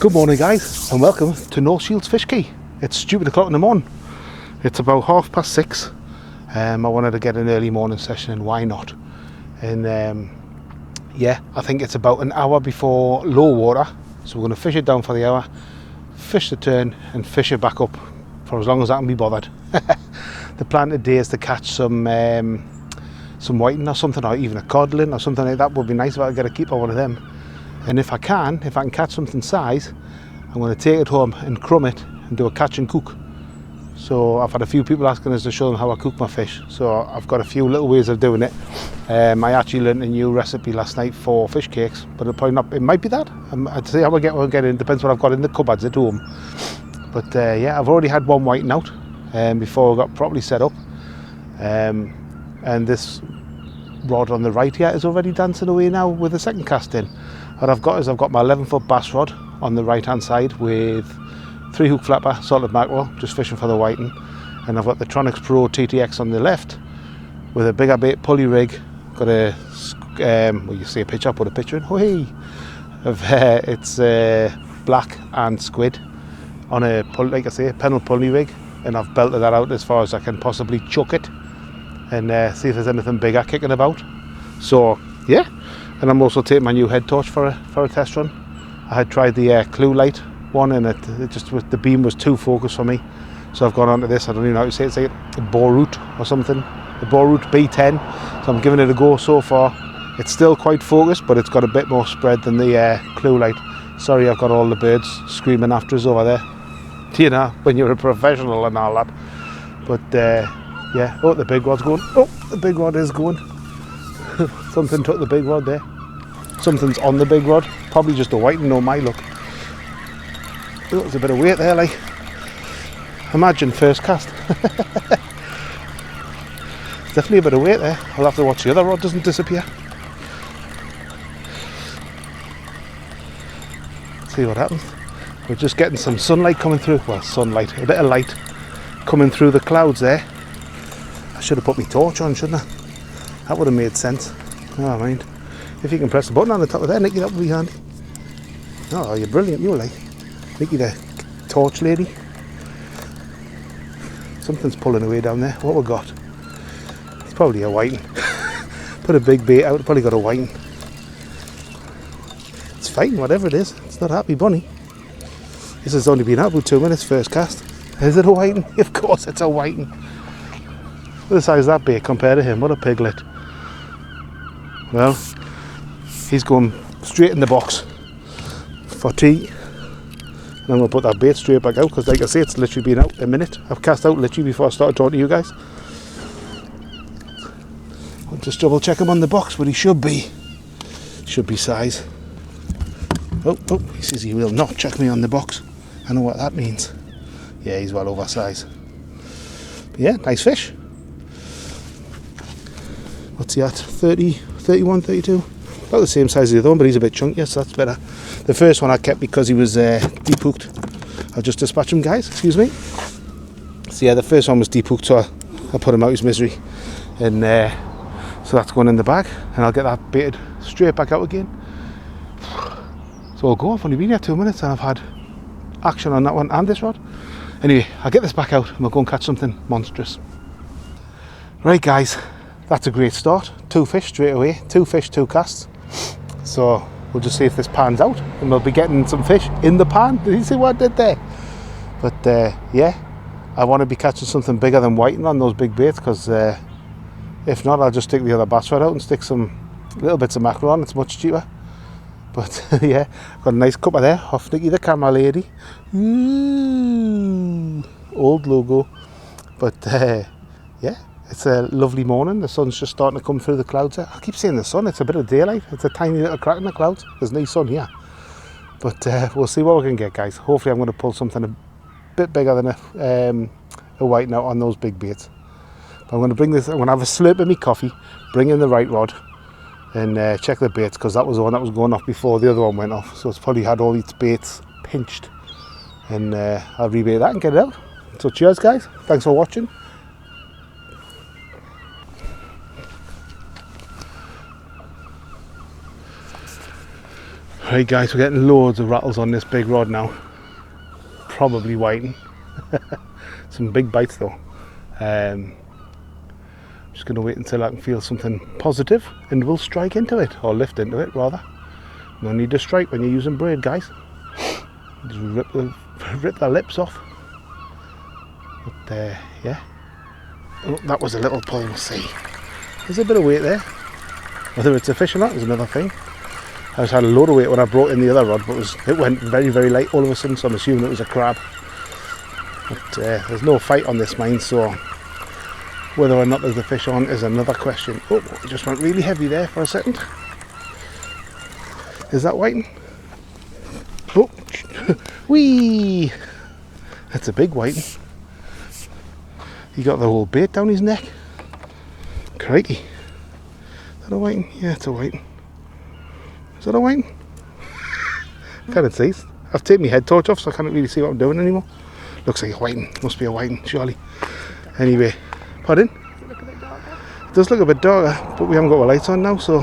Good morning guys and welcome to North Shields Fish Quay. It's stupid o'clock in the morning. It's about 6:30. I wanted to get an early morning session and why not? And yeah, I think it's about an hour before low water. So we're going to fish it down for the hour, fish the turn and fish it back up for as long as I can be bothered. The plan today is to catch some whiting or something, or even a codlin or something like that. Would be nice if I could get a keeper one of them. And if I can catch something size, I'm going to take it home and crumb it and do a catch and cook. So I've had a few people asking us to show them how I cook my fish. So I've got a few little ways of doing it. I actually learned a new recipe last night for fish cakes, but it'll probably not, it might be that. I'd say how I get in, depends what I've got in the cupboards at home. But yeah, I've already had one whiting out before I got properly set up. And this rod on the right here is already dancing away now with the second cast in. What I've got is I've got my 11-foot bass rod on the right hand side with 3 hook flapper, salted mackerel, just fishing for the whiting. And I've got the Tronix Pro TTX on the left with a bigger bait pulley rig. Got a, well, you see a picture, I'll put a picture in. Oh, hey. It's black and squid on a, like I say, pennel pulley rig. And I've belted that out as far as I can possibly chuck it and see if there's anything bigger kicking about. So yeah, and I'm also taking my new head torch for a test run. I had tried the clue light one and it just the beam was too focused for me, so I've gone on to this. I don't even know how to say it. It's like a Borut or something, the Borut B10. So I'm giving it a go. So far it's still quite focused, but it's got a bit more spread than the clue light. Sorry, I've got all the birds screaming after us over there, you know, when you're a professional and all that. But yeah, oh, the big rod's going. Oh, the big rod is going. Something took the big rod there. Something's on the big rod. Probably just a whiting, no my luck. Oh, there's a bit of weight there, like. Imagine first cast. Definitely a bit of weight there. I'll have to watch the other rod doesn't disappear. See what happens. We're just getting some sunlight coming through. Well, sunlight, a bit of light coming through the clouds there. I should have put my torch on, shouldn't I? That would have made sense. Never mind. If you can press the button on the top of there, Nicky, that would be handy. Oh, you're brilliant, you like. Nicky the torch lady. Something's pulling away down there. What we got? It's probably a whiting. Put a big bait out, probably got a whiting. It's fine, whatever it is. It's not a happy bunny. This has only been out about 2 minutes, first cast. Is it a whiting? Of course it's a whiting. What the size is that bait compared to him? What a piglet. Well, he's going straight in the box for tea. And I'm going to put that bait straight back out because, like I say, it's literally been out a minute. I've cast out literally before I started talking to you guys. I'll just double check him on the box, but he should be size. Oh, he says he will not check me on the box. I know what that means. Yeah, he's well over size. But yeah, nice fish. What's he at? 30, 31, 32? About the same size as the other one, but he's a bit chunkier, so that's better. The first one I kept because he was deep hooked. I'll just dispatch him, guys, excuse me. So yeah, the first one was deep hooked, so I put him out his misery. And so that's going in the bag, and I'll get that baited straight back out again. So I'll go. I've only been here 2 minutes and I've had action on that one and this rod. Anyway, I'll get this back out and we'll go and catch something monstrous. Right guys, that's a great start. 2 fish straight away, 2 fish, 2 casts. So we'll just see if this pans out and we'll be getting some fish in the pan. Did you see what I did there? But yeah, I want to be catching something bigger than whiting on those big baits, because if not, I'll just stick the other bass rod out and stick some little bits of mackerel on. It's much cheaper. But yeah, got a nice cuppa there off Nicky the camera lady. Ooh, old logo. But yeah, it's a lovely morning. The sun's just starting to come through the clouds there. I keep saying the sun, it's a bit of daylight. It's a tiny little crack in the clouds. There's no sun here. But we'll see what we can get, guys. Hopefully I'm going to pull something a bit bigger than a whiting out on those big baits. But I'm going to bring this, I'm going to have a slurp of my coffee, bring in the right rod, and check the baits, because that was the one that was going off before the other one went off. So it's probably had all its baits pinched. And I'll rebait that and get it out. So cheers guys, thanks for watching. Right guys, we're getting loads of rattles on this big rod now. Probably whiting. Some big bites though. Just going to wait until I can feel something positive and we'll strike into it, or lift into it rather. No need to strike when you're using braid, guys. Just rip the lips off. But yeah. Oh, that was a little pull, we'll see. There's a bit of weight there. Whether it's a fish or not is another thing. I just had a load of weight when I brought in the other rod, but it went very, very light all of a sudden, so I'm assuming it was a crab. But there's no fight on this mine, so whether or not there's a fish on is another question. Oh, it just went really heavy there for a second. Is that whiting? Oh, whee! That's a big whiting. He got the whole bait down his neck. Crikey. Is that a whiting? Yeah, it's a whiting. Is that a whiting? Can't see. I've taken my head torch off, so I can't really see what I'm doing anymore. Looks like a whiting. Must be a whiting, surely. Anyway, pardon? Does it look a bit darker? It does look a bit darker, but we haven't got our lights on now, so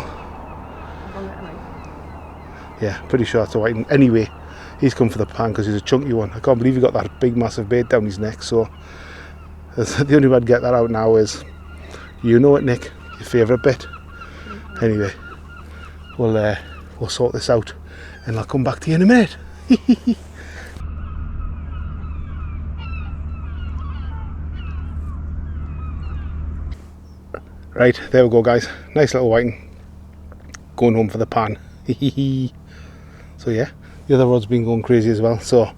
yeah, pretty sure it's a whiting. Anyway, he's come for the pan because he's a chunky one. I can't believe he got that big massive bait down his neck, so the only way I'd get that out now is, you know it, Nick, your favourite bit. Anyway, we'll sort this out and I'll come back to you in a minute. Right, there we go guys, nice little whiting, going home for the pan. So yeah, the other rod's been going crazy as well, so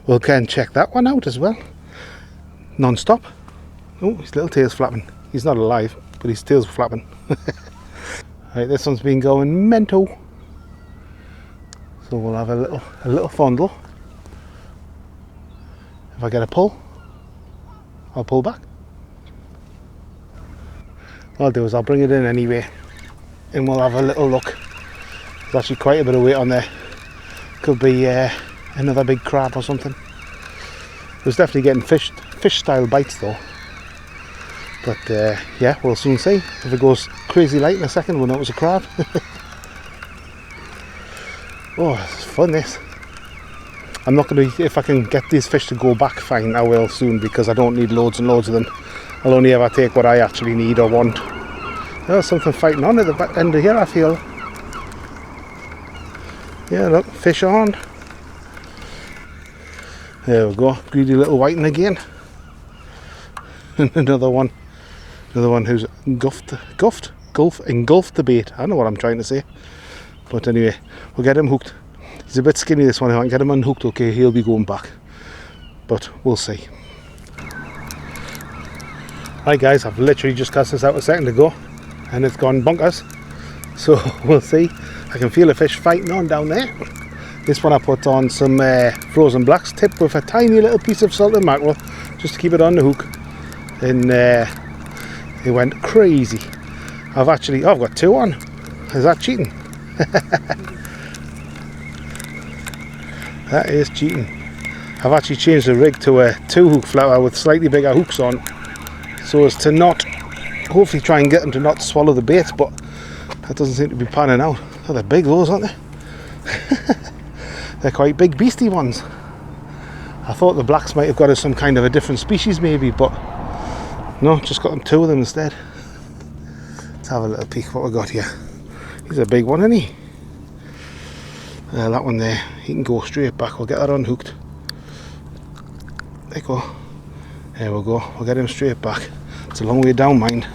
we'll go and check that one out as well, non-stop. Oh, his little tail's flapping. He's not alive, but his tail's flapping. Right, this one's been going mental, so we'll have a little fondle. If I get a pull, I'll pull back. What I'll do is I'll bring it in anyway and we'll have a little look. There's actually quite a bit of weight on there. Could be another big crab or something. It was definitely getting fish style bites though. But yeah, we'll soon see. If it goes crazy light in a second, we'll know it was a crab. Oh, it's fun this. I'm not going to, if I can get these fish to go back fine, I will soon, because I don't need loads and loads of them. I'll only ever take what I actually need or want. There's something fighting on at the back end of here, I feel. Yeah, look, fish on. There we go, greedy little whiting again. Another one who's engulfed the bait. I know what I'm trying to say. But anyway, we'll get him hooked. He's a bit skinny, this one. If I can get him unhooked, okay, he'll be going back. But we'll see. Right guys, I've literally just cast this out a second ago and it's gone bonkers. So we'll see. I can feel a fish fighting on down there. This one I put on some frozen blacks, tipped with a tiny little piece of salted mackerel just to keep it on the hook. And it went crazy. I've got two on. Is that cheating? That is cheating. I've actually changed the rig to a 2-hook flower with slightly bigger hooks on, so as to not, hopefully try and get them to not swallow the bait, but that doesn't seem to be panning out. Oh, they're big those, aren't they? They're quite big beastie ones. I thought the blacks might have got us some kind of a different species maybe, but no, just got them two of them instead. Let's have a little peek what we got here. He's a big one, isn't he? That one there, he can go straight back. We'll get that unhooked. There you go. There we go. We'll get him straight back. It's a long way down, mind.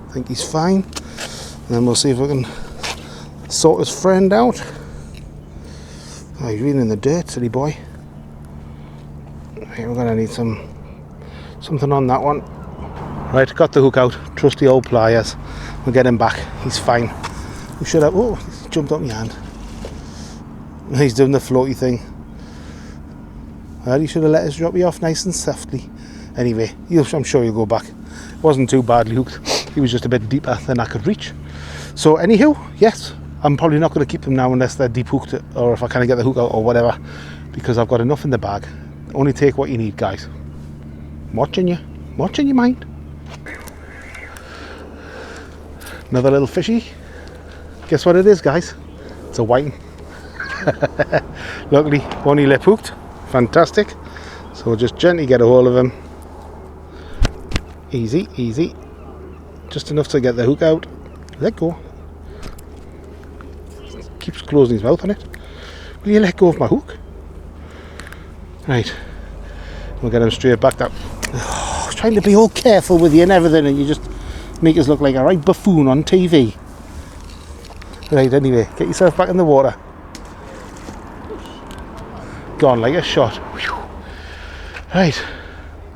I think he's fine. And then we'll see if we can sort his friend out. Oh, he's really in the dirt, silly boy. Right, we're going to need something on that one. Right, got the hook out. Trusty old pliers. We'll get him back. He's fine. We should have. Oh, he's jumped up my hand. He's doing the floaty thing. Well, he should have let us drop you off nice and softly. Anyway, I'm sure he'll go back. It wasn't too badly hooked. He was just a bit deeper than I could reach. So, anywho, yes, I'm probably not going to keep them now unless they're deep hooked, or if I kind of get the hook out or whatever, because I've got enough in the bag. Only take what you need, guys. I'm watching you mind. Another little fishy. Guess what it is, guys? It's a whiting. Luckily, only lip hooked. Fantastic. So we'll just gently get a hold of him. Easy, easy. Just enough to get the hook out. Let go. Keeps closing his mouth on it. Will you let go of my hook? Right. We'll get him straight back down. Oh, I was trying to be all careful with you and everything, and you just make us look like a right buffoon on TV. Right, anyway, get yourself back in the water. Gone like a shot. Whew. Right,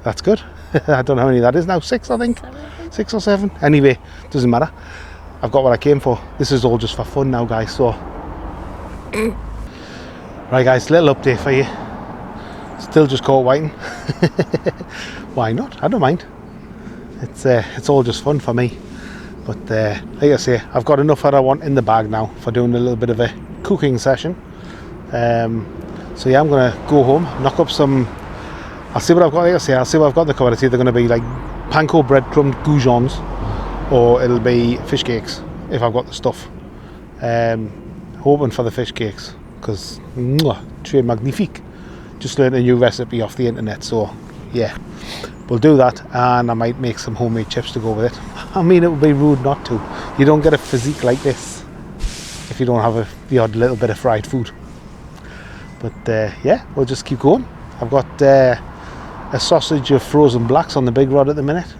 that's good. I don't know how many that is now, 6 I think. 6 or 7. Anyway, doesn't matter. I've got what I came for. This is all just for fun now, guys, so. Right guys, little update for you. Still just caught whiting. Why not? I don't mind. It's all just fun for me. But like I say, I've got enough that I want in the bag now for doing a little bit of a cooking session. So yeah, I'm gonna go home, knock up some. I'll see what I've got. Like I say, I'll see what I've got in the cupboard. It's either gonna be like panko breadcrumb goujons, or it'll be fish cakes if I've got the stuff. Hoping for the fish cakes because très magnifique. Just learned a new recipe off the internet, so yeah, we'll do that, and I might make some homemade chips to go with it. I mean, it would be rude not to. You don't get a physique like this if you don't have the odd little bit of fried food. But yeah, we'll just keep going. I've got a sausage of frozen blacks on the big rod at the minute,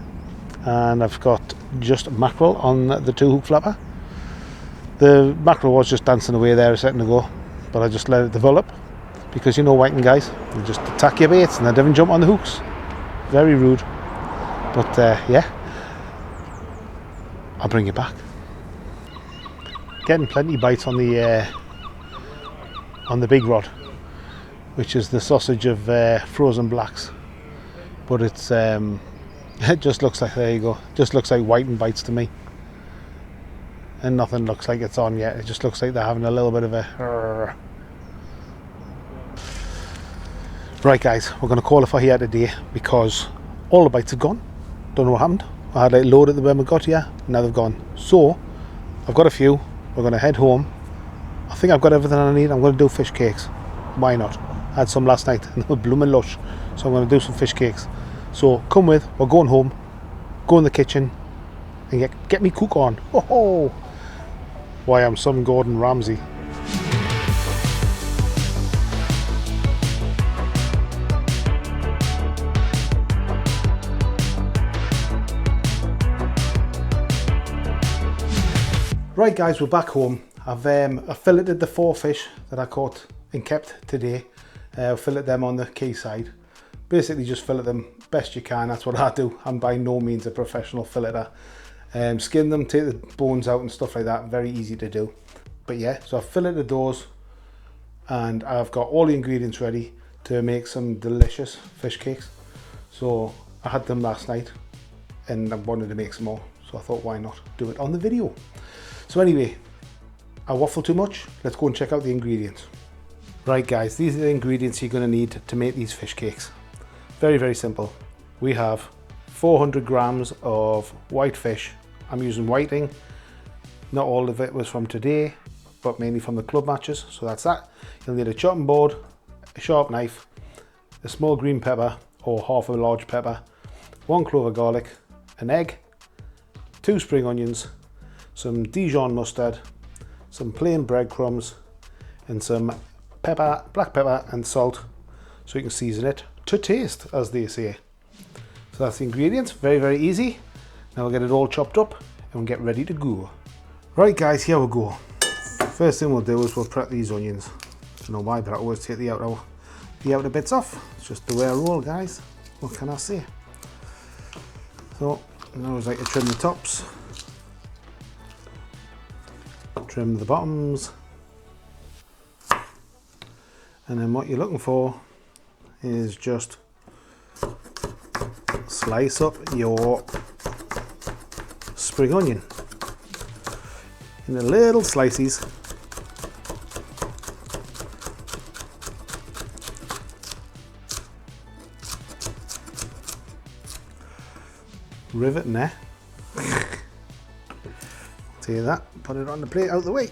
and I've got just mackerel on the 2-hook flapper. The mackerel was just dancing away there a second ago, but I just let it develop, because you know whiting guys, you just attack your baits and they don't jump on the hooks. Very rude. But yeah, I'll bring you back. Getting plenty bites on the big rod, which is the sausage of frozen blacks, but it's it just looks like, there you go, just looks like whiting bites to me, and nothing looks like it's on yet. It just looks like they're having a little bit of a right guys, we're going to call it for here today because all the bites have gone. Don't know what happened. I had like load at the when we got here, now they've gone. So I've got a few. We're going to head home. I think I've got everything I need. I'm going to do fish cakes. Why not? I had some last night and they were blooming lush, so I'm going to do some fish cakes. So come with, we're going home, go in the kitchen and get me cook on. Oh, why, I'm some Gordon Ramsay. Right guys, we're back home. I've filleted the 4 fish that I caught and kept today. Filleted them on the Quay side. Basically just fillet them best you can, that's what I do. I'm by no means a professional filleter. Skin them, take the bones out and stuff like that, very easy to do. But yeah, so I've filleted those and I've got all the ingredients ready to make some delicious fish cakes. So I had them last night and I wanted to make some more, so I thought why not do it on the video. So anyway, I waffle too much, let's go and check out the ingredients. Right guys, these are the ingredients you're going to need to make these fish cakes. Very, very simple. We have 400 grams of white fish. I'm using whiting. Not all of it was from today, but mainly from the club matches, so that's that. You'll need a chopping board, a sharp knife, a small green pepper or half a large pepper, 1 clove of garlic, an egg, 2 spring onions, some Dijon mustard, some plain breadcrumbs, and some pepper, black pepper and salt, so you can season it to taste, as they say. So that's the ingredients, very, very easy. Now we'll get it all chopped up and we'll get ready to go. Right guys, here we go. First thing we'll do is we'll prep these onions. I don't know why, but I always take the outer bits off. It's just the way I roll, guys. What can I say? So I always like to trim the tops, trim the bottoms, and then what you're looking for is just slice up your spring onion in the little slices. Rivet there. Take that, put it on the plate out of the way.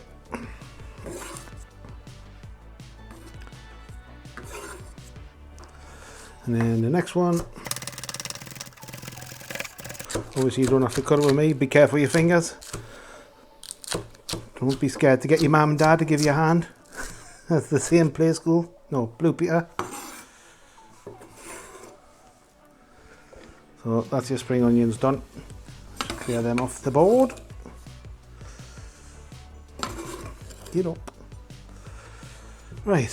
And then the next one, obviously you don't have to cut it with me, be careful with your fingers. Don't be scared to get your mum and dad to give you a hand. That's the same play school. No, Blue Peter. So that's your spring onions done. Just clear them off the board. Get up. Right,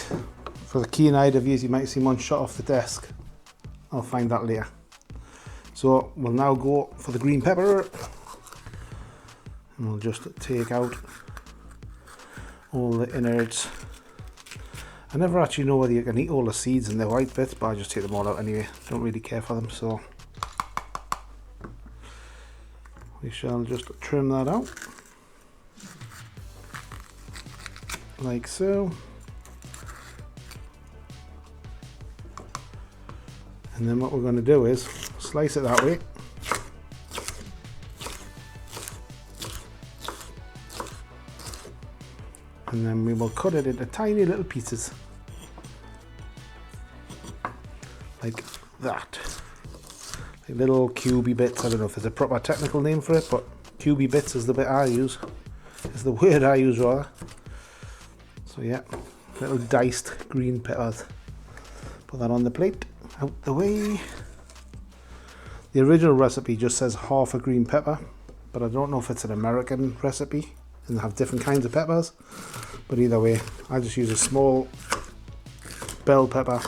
for the keen-eyed of you might have seen one shot off the desk. I'll find that later. So we'll now go for the green pepper. And we'll just take out all the innards. I never actually know whether you can eat all the seeds and the white bits, but I just take them all out anyway. Don't really care for them, so we shall just trim that out like so. And then what we're going to do is slice it that way. And then we will cut it into tiny little pieces. Like that. Like little cubey bits. I don't know if there's a proper technical name for it, but cubey bits is the bit I use. Is the word I use rather. So yeah, little diced green peppers. Put that on the plate. Out the way. The original recipe just says half a green pepper, but I don't know if it's an American recipe and they have different kinds of peppers. But either way, I just use a small bell pepper,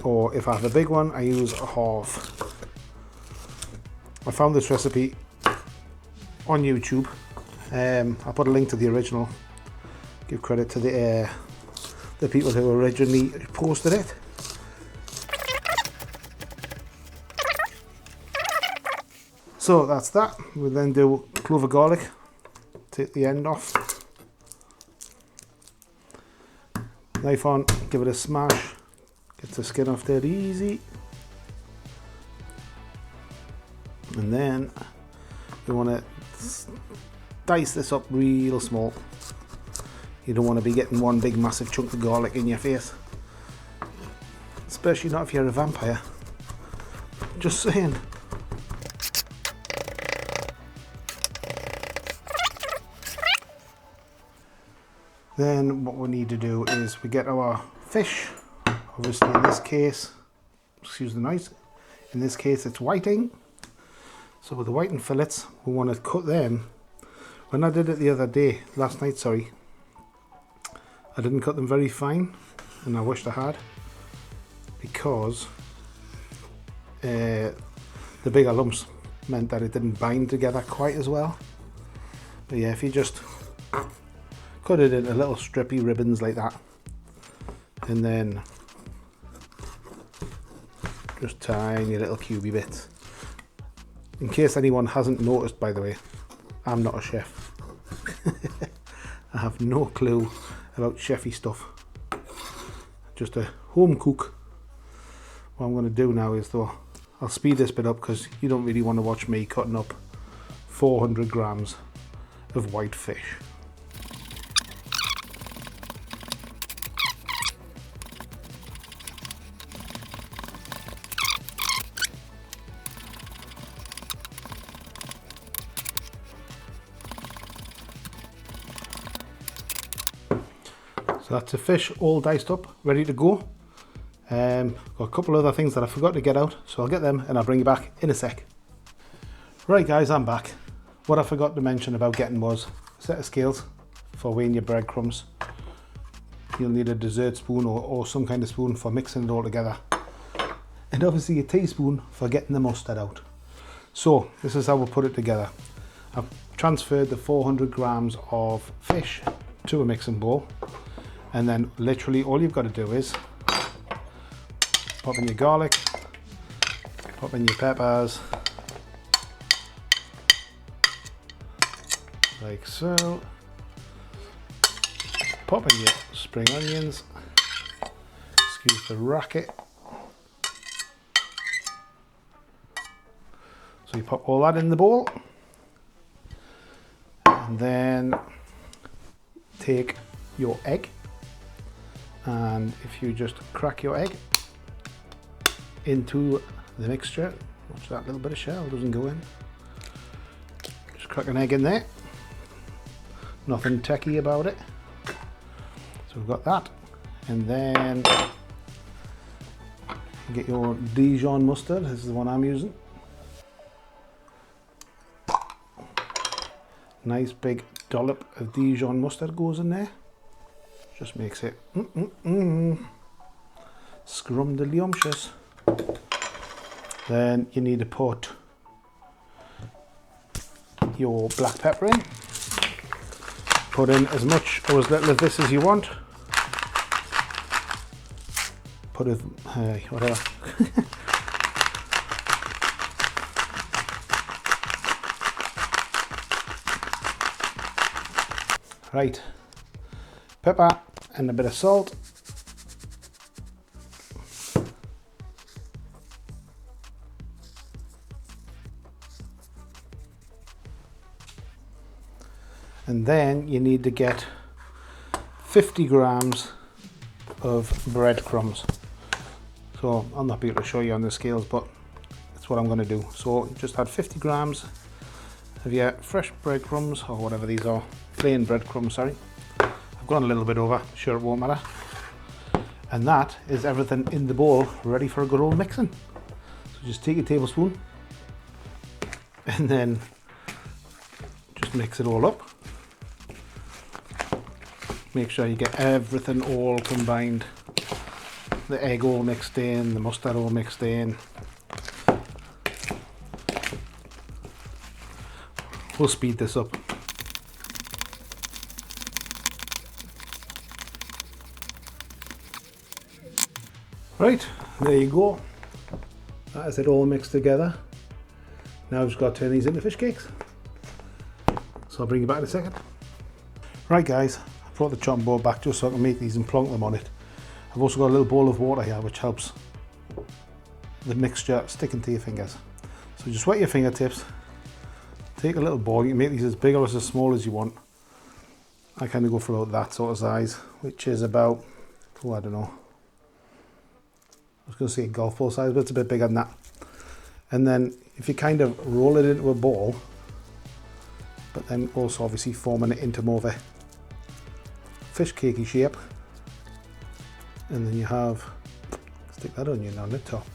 or if I have a big one, I use a half. I found this recipe on YouTube. I'll put a link to the original. Give credit to the people who originally posted it. So that's that. We'll then do a clove of garlic. Take the end off. Knife on, give it a smash. Get the skin off there easy. And then you want to dice this up real small. You don't want to be getting one big massive chunk of garlic in your face. Especially not if you're a vampire. Just saying. Then what we need to do is we get our fish. Obviously in this case, excuse the noise, in this case it's whiting. So with the whiting fillets, we want to cut them. When I did it the other day, last night, sorry, I didn't cut them very fine, and I wished I had, because the bigger lumps meant that it didn't bind together quite as well. But yeah, if you just cut it into little strippy ribbons like that, and then just tiny little cubey bits. In case anyone hasn't noticed, by the way, I'm not a chef. I have no clue about chefy stuff. Just a home cook. What I'm going to do now is, though, I'll speed this bit up because you don't really want to watch me cutting up 400 grams of white fish. So that's the fish all diced up, ready to go. Got a couple other things that I forgot to get out, so I'll get them and I'll bring you back in a sec. Right guys, I'm back. What I forgot to mention about getting was a set of scales for weighing your breadcrumbs. You'll need a dessert spoon or some kind of spoon for mixing it all together. And obviously a teaspoon for getting the mustard out. So this is how we'll put it together. I've transferred the 400 grams of fish to a mixing bowl. And then literally all you've got to do is pop in your garlic, pop in your peppers, like so, pop in your spring onions, excuse the racket. So you pop all that in the bowl. And then take your egg, and if you just crack your egg into the mixture, watch that little bit of shell doesn't go in. Just crack an egg in there. Nothing techie about it. So we've got that, and then you get your Dijon mustard. This is the one I'm using. Nice big dollop of Dijon mustard goes in there. Just makes it scrumdiddlyumptious. Then you need to put your black pepper in. Put in as much or as little of this as you want. Put it, whatever. Right, pepper and a bit of salt. And then you need to get 50 grams of breadcrumbs. So I'll not be able to show you on the scales, but that's what I'm going to do. So just add 50 grams of your fresh breadcrumbs, or whatever these are, plain breadcrumbs, sorry. I've gone a little bit over, sure it won't matter. And that is everything in the bowl ready for a good old mixing. So just take a tablespoon and then just mix it all up. Make sure you get everything all combined. The egg all mixed in, the mustard all mixed in. We'll speed this up. Right, there you go. That is it all mixed together. Now I've just got to turn these into fish cakes. So I'll bring you back in a second. Right guys, I brought the chopping board back just so I can make these and plonk them on it. I've also got a little bowl of water here which helps the mixture stick into your fingers. So just wet your fingertips, take a little ball. You can make these as big or as small as you want. I kind of go for about that sort of size, which is about, oh I don't know, I was going to say golf ball size, but it's a bit bigger than that. And then if you kind of roll it into a ball, but then also obviously forming it into more of a fish cakey shape, and then you have, stick that onion on the top.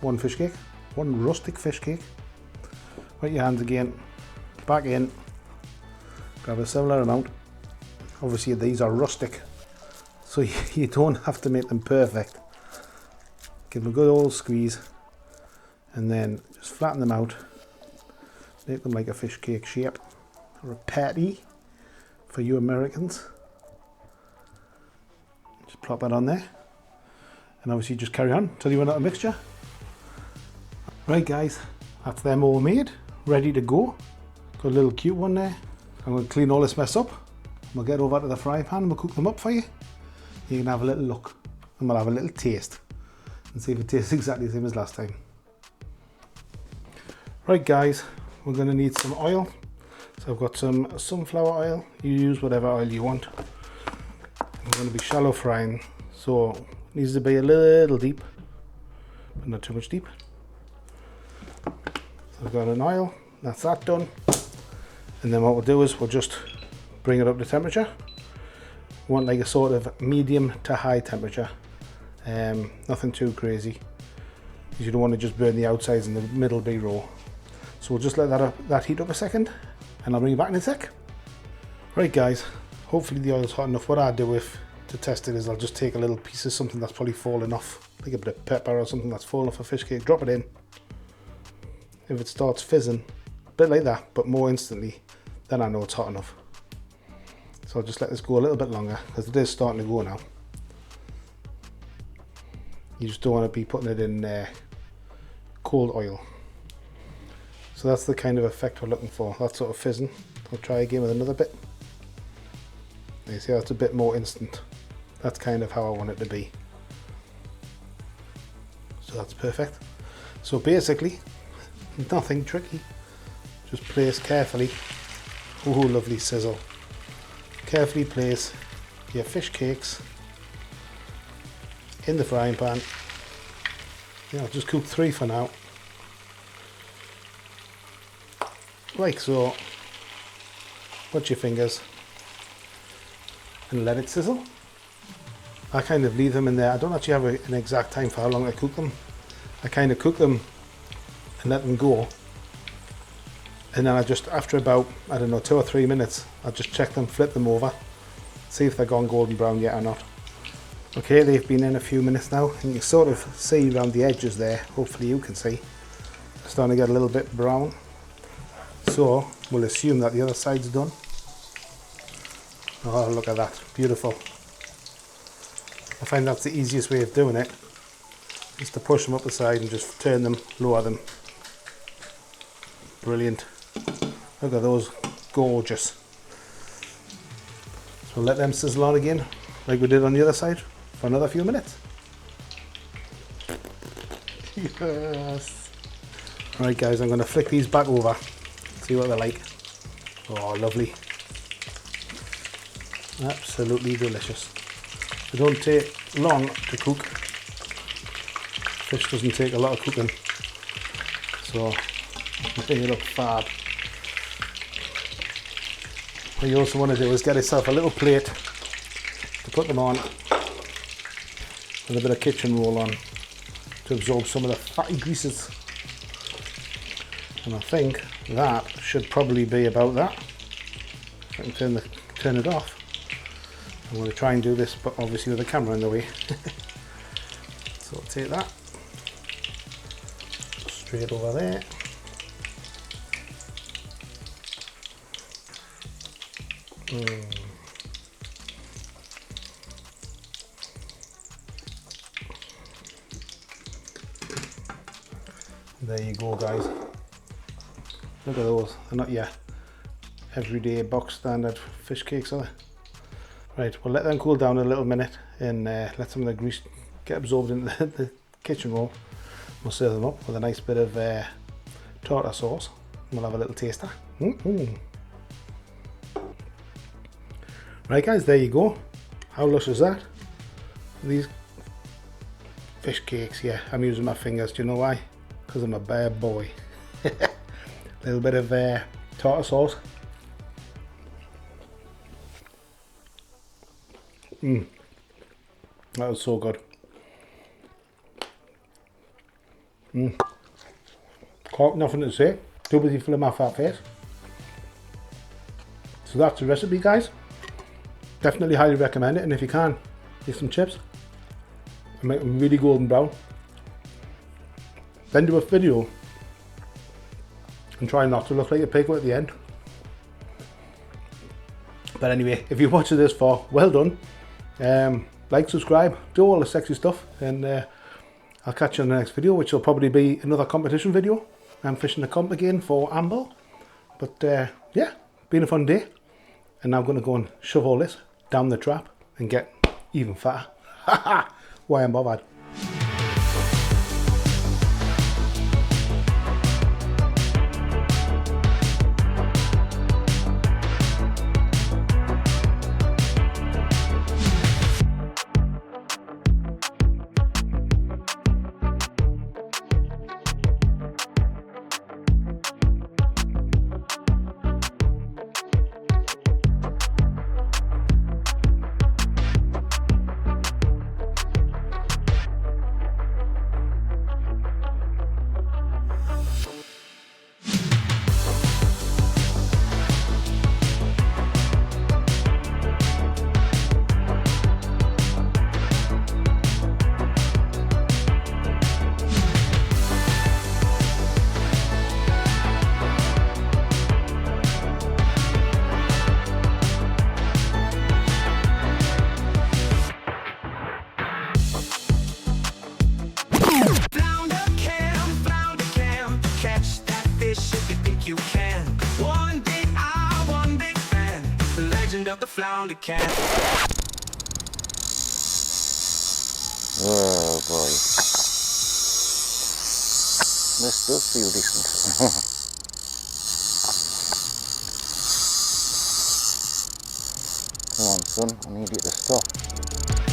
One fish cake, one rustic fish cake. Wet your hands again, back in, grab a similar amount. Obviously these are rustic, so you don't have to make them perfect. Give them a good old squeeze, and then just flatten them out. Make them like a fish cake shape, or a patty for you Americans. Just plop that on there, and obviously just carry on till you run out of mixture. Right guys, that's them all made, ready to go. Got a little cute one there. I'm going to clean all this mess up. We'll get over to the fry pan and we'll cook them up for you. You can have a little look and we'll have a little taste and see if it tastes exactly the same as last time. Right guys, we're going to need some oil. So I've got some sunflower oil. You use whatever oil you want. We're going to be shallow frying, so it needs to be a little deep, but not too much deep. So I've got an oil, that's that done. And then what we'll do is we'll just bring it up to temperature. We want like a sort of medium to high temperature. Nothing too crazy, because you don't want to just burn the outsides and the middle be raw. So we'll just let that heat up a second, and I'll bring you back in a sec. Right guys, hopefully the oil's hot enough. What I do to test it is I'll just take a little piece of something that's probably fallen off, like a bit of pepper or something that's fallen off a fish cake, drop it in. If it starts fizzing, a bit like that, but more instantly, then I know it's hot enough. So I'll just let this go a little bit longer, because it is starting to go now. You just don't want to be putting it in cold oil. So that's the kind of effect we're looking for, that sort of fizzing. I'll try again with another bit. You see how it's a bit more instant. That's kind of how I want it to be. So that's perfect. So basically, nothing tricky. just place carefully. Oh, lovely sizzle. Carefully place your fish cakes in the frying pan. Yeah, I'll just cook 3 for now. Like so. Watch your fingers and let it sizzle. I kind of leave them in there. I don't actually have an exact time for how long I cook them. I kind of cook them and let them go, and then I just, after about, I don't know, 2 or 3 minutes, I just check them, flip them over, see if they're gone golden brown yet or not. Okay, they've been in a few minutes now, and you can sort of see around the edges there, hopefully you can see, they're starting to get a little bit brown. So we'll assume that the other side's done. Oh, look at that, beautiful. I find that's the easiest way of doing it, is to push them up the side and just turn them, lower them. Brilliant. Look at those, gorgeous. So let them sizzle on again, like we did on the other side, for another few minutes. Yes. Right guys, I'm going to flick these back over, see what they're like. Oh, lovely. Absolutely delicious. They don't take long to cook. Fish doesn't take a lot of cooking, so they look fab. What you also want to do is get yourself a little plate to put them on, with a bit of kitchen roll on to absorb some of the fatty greases. And I think that should probably be about that. I can turn it off. I'm going to try and do this, but obviously with the camera in the way. So I'll take that straight over there. There you go guys. Look at those. They're not your everyday box standard fish cakes, are they? Right, we'll let them cool down a little minute and let some of the grease get absorbed into the kitchen roll. We'll serve them up with a nice bit of tartar sauce. We'll have a little taster. Right guys, there you go. How lush is that? These fish cakes, yeah, I'm using my fingers. Do you know why? Because I'm a bad boy. A little bit of tartar sauce. That was so good. Nothing to say. Too busy filling my fat face. So that's the recipe, guys. Definitely highly recommend it, and if you can, get some chips and make them really golden brown. Then do a video and try not to look like a pig at the end. But anyway, if you're watching this far, well done. Like, subscribe, do all the sexy stuff, and I'll catch you in the next video, which will probably be another competition video. I'm fishing the comp again for amble. But yeah, been a fun day, and now I'm going to go and shove all this down the trap and get even fatter. Why I'm bothered. Flounder can. Oh boy. This does feel decent. son, I need you to stop.